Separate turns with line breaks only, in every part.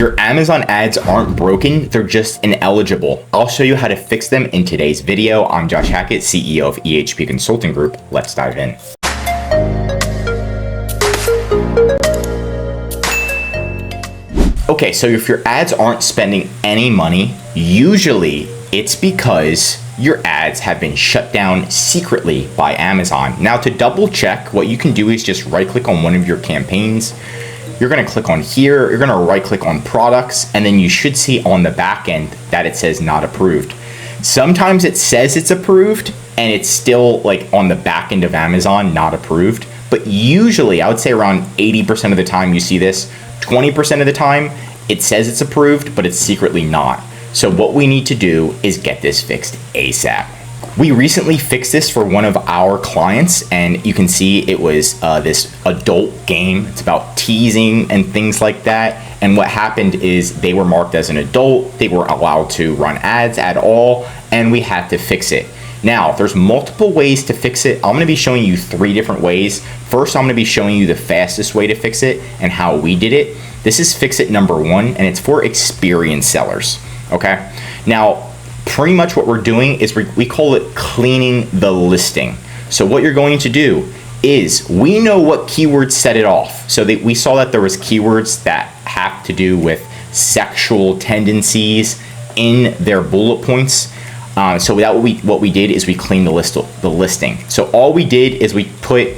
Your Amazon ads aren't broken, they're just ineligible. I'll show you how to fix them in today's video. I'm Josh Hackett, CEO of EHP Consulting Group. Let's dive in. Okay, so if your ads aren't spending any money, usually it's because your ads have been shut down secretly by Amazon. Now, to double check, what you can do is just right click on one of your campaigns. You're gonna click on here, you're gonna right click on products, and then you should see on the back end that it says not approved. Sometimes it says it's approved and it's still like on the back end of Amazon, not approved. But usually I would say around 80% of the time you see this, 20% of the time it says it's approved, but it's secretly not. So what we need to do is get this fixed ASAP. We recently fixed this for one of our clients, and you can see it was this adult game. It's about teasing and things like that. And what happened is they were marked as an adult. They were allowed to run ads at all, and we had to fix it. Now, there's multiple ways to fix it. I'm gonna be showing you 3 different ways. First, I'm gonna be showing you the fastest way to fix it and how we did it. This is fix it number 1, and it's for experienced sellers, okay? Now, pretty much what we're doing is we call it cleaning the listing. So what you're going to do is, we know what keywords set it off. So we saw that there was keywords that have to do with sexual tendencies in their bullet points. So what we did is we cleaned the listing. So all we did is we put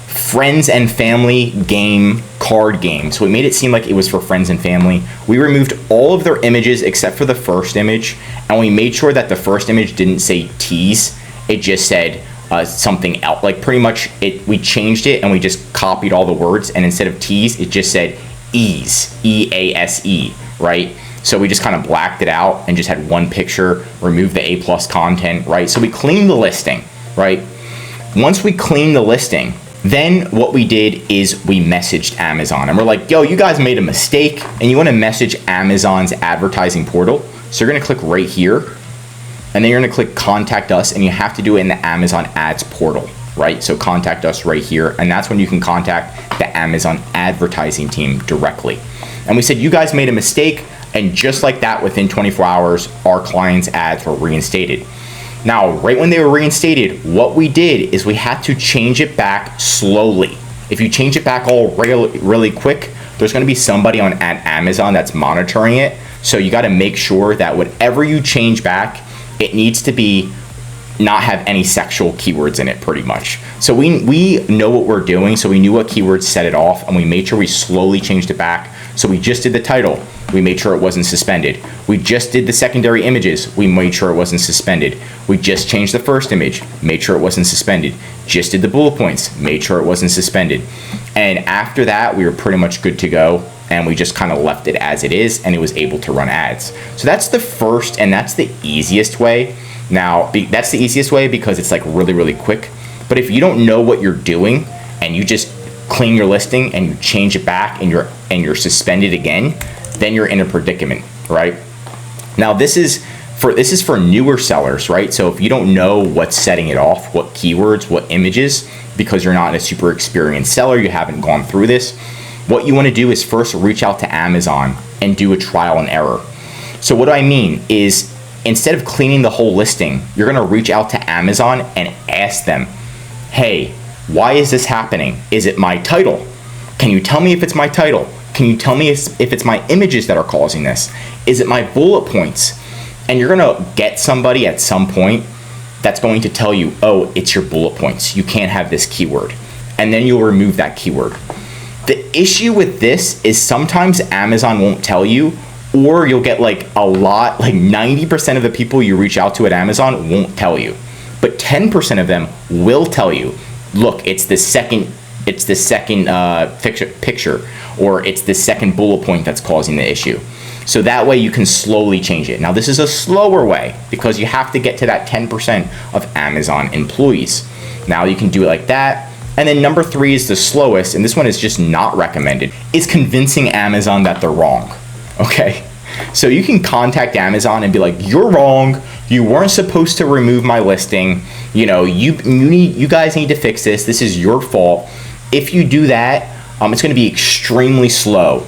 friends and family game, card game. So we made it seem like it was for friends and family. We removed all of their images except for the first image, and we made sure that the first image didn't say tease. It just said something else. Like pretty much we changed it and we just copied all the words, and instead of tease, it just said ease, E-A-S-E, right? So we just kind of blacked it out and just had one picture, removed the A+ content, right? So we cleaned the listing, right? Once we cleaned the listing, then what we did is we messaged Amazon, and we're like, yo, you guys made a mistake, and you want to message Amazon's advertising portal. So you're going to click right here, and then you're going to click contact us, and you have to do it in the Amazon ads portal, right? So contact us right here, and that's when you can contact the Amazon advertising team directly. And we said, you guys made a mistake, and just like that, within 24 hours, our clients' ads were reinstated. Now, right when they were reinstated, what we did is we had to change it back slowly. If you change it back all really quick, there's gonna be somebody at Amazon that's monitoring it. So you gotta make sure that whatever you change back, it needs to be not have any sexual keywords in it, pretty much. So we know what we're doing, so we knew what keywords set it off, and we made sure we slowly changed it back. So we just did the title, we made sure it wasn't suspended. We just did the secondary images, we made sure it wasn't suspended. We just changed the first image, made sure it wasn't suspended. Just did the bullet points, made sure it wasn't suspended. And after that, we were pretty much good to go, and we just kind of left it as it is, and it was able to run ads. So that's the first, and that's the easiest way. Now, that's the easiest way because it's like really quick. But if you don't know what you're doing and you just clean your listing and you change it back and you're suspended again, then you're in a predicament, right? Now, this is for newer sellers, right? So if you don't know what's setting it off, what keywords, what images, because you're not a super experienced seller, you haven't gone through this, what you want to do is first reach out to Amazon and do a trial and error. So what do I mean is, instead of cleaning the whole listing, you're gonna reach out to Amazon and ask them, hey, why is this happening? Is it my title? Can you tell me if it's my title? Can you tell me if it's my images that are causing this? Is it my bullet points? And you're gonna get somebody at some point that's going to tell you, oh, it's your bullet points. You can't have this keyword. And then you'll remove that keyword. The issue with this is sometimes Amazon won't tell you, or you'll get like a lot, like 90% of the people you reach out to at Amazon won't tell you, but 10% of them will tell you, look, it's the second picture, or it's the second bullet point that's causing the issue. So that way you can slowly change it. Now, this is a slower way because you have to get to that 10% of Amazon employees. Now you can do it like that. And then number 3 is the slowest, and this one is just not recommended, is convincing Amazon that they're wrong. Okay, so you can contact Amazon and be like, you're wrong, you weren't supposed to remove my listing, you know, you guys need to fix this is your fault. If you do that, it's going to be extremely slow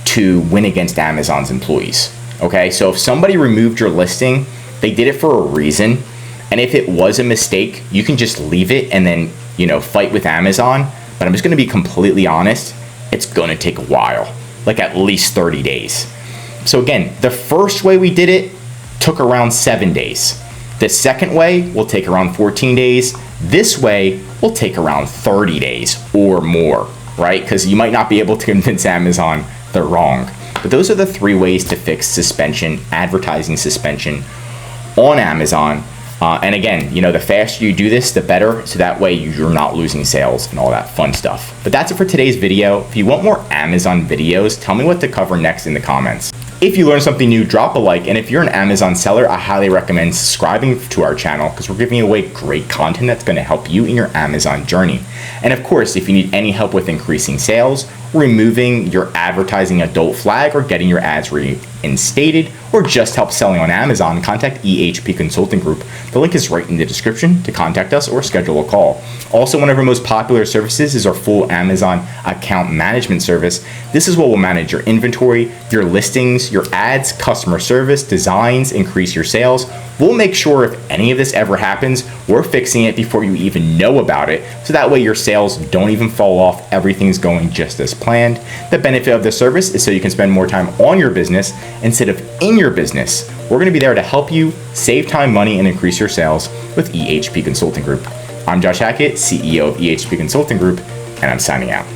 to win against Amazon's employees. Okay, so if somebody removed your listing, they did it for a reason. And if it was a mistake, you can just leave it and then, fight with Amazon. But I'm just gonna be completely honest, it's gonna take a while, like at least 30 days. So again, the first way we did it took around 7 days. The second way will take around 14 days. This way will take around 30 days or more, right? Because you might not be able to convince Amazon they're wrong. But those are the 3 ways to fix suspension, advertising suspension on Amazon. And again, the faster you do this, the better. So that way you're not losing sales and all that fun stuff. But that's it for today's video. If you want more Amazon videos, tell me what to cover next in the comments. If you learned something new, drop a like. And if you're an Amazon seller, I highly recommend subscribing to our channel because we're giving away great content that's going to help you in your Amazon journey. And of course, if you need any help with increasing sales, removing your advertising adult flag, or getting your ads reinstated, or just help selling on Amazon, contact EHP Consulting Group. The link is right in the description to contact us or schedule a call. Also, one of our most popular services is our full Amazon account management service. This is what will manage your inventory, your listings, your ads, customer service, designs, increase your sales. We'll make sure if any of this ever happens, we're fixing it before you even know about it. So that way your sales don't even fall off. Everything's going just as planned. The benefit of this service is so you can spend more time on your business instead of in your business. We're going to be there to help you save time, money, and increase your sales with EHP Consulting Group. I'm Josh Hackett, CEO of EHP Consulting Group, and I'm signing out.